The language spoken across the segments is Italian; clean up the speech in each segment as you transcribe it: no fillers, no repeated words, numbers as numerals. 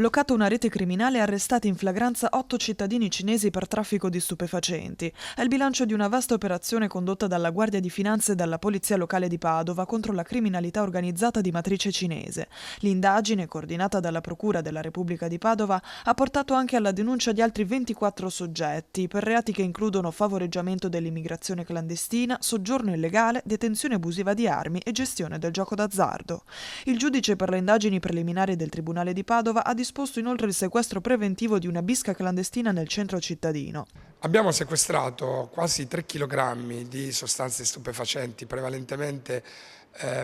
Bloccata una rete criminale e arrestati in flagranza 8 cittadini cinesi per traffico di stupefacenti. È il bilancio di una vasta operazione condotta dalla Guardia di Finanza e dalla Polizia Locale di Padova contro la criminalità organizzata di matrice cinese. L'indagine, coordinata dalla Procura della Repubblica di Padova, ha portato anche alla denuncia di altri 24 soggetti per reati che includono favoreggiamento dell'immigrazione clandestina, soggiorno illegale, detenzione abusiva di armi e gestione del gioco d'azzardo. Il giudice per le indagini preliminari del Tribunale di Padova ha disposto inoltre il sequestro preventivo di una bisca clandestina nel centro cittadino. Abbiamo sequestrato quasi 3 kg di sostanze stupefacenti, prevalentemente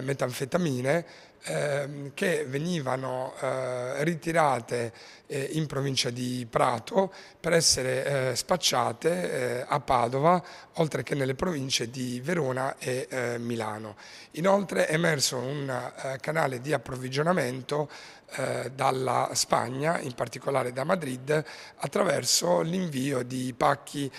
metanfetamine, che venivano ritirate in provincia di Prato per essere spacciate a Padova, oltre che nelle province di Verona e Milano. Inoltre è emerso un canale di approvvigionamento dalla Spagna, in particolare da Madrid, attraverso l'invio di pacchi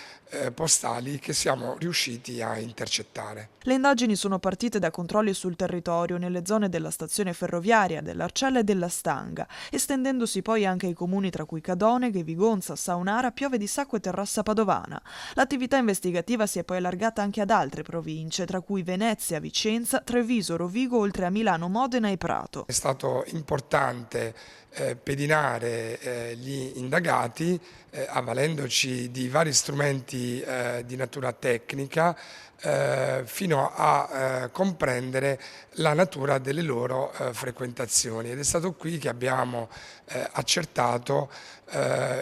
postali che siamo riusciti a intercettare. Le indagini sono partite da controlli sul territorio nelle zone della stazione ferroviaria, dell'Arcella e della Stanga, estendendosi poi anche ai comuni tra cui Cadoneghe, Vigonza, Saunara, Piove di Sacco e Terrassa Padovana. L'attività investigativa si è poi allargata anche ad altre province, tra cui Venezia, Vicenza, Treviso, Rovigo, oltre a Milano, Modena e Prato. È stato importante pedinare gli indagati avvalendoci di vari strumenti di natura tecnica fino a comprendere la natura delle loro frequentazioni, ed è stato qui che abbiamo accertato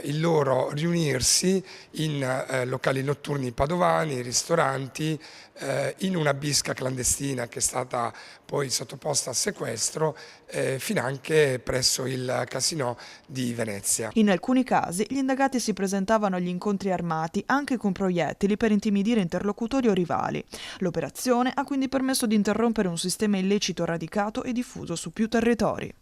il loro riunirsi in locali notturni padovani, ristoranti, in una bisca clandestina che è stata poi sottoposta a sequestro finanche presso il Casinò di Venezia. In alcuni casi gli indagati si presentavano agli incontri armati anche con proiettili per intimidire interlocutori o rivali. L'operazione ha quindi permesso di interrompere un sistema illecito radicato e diffuso su più territori.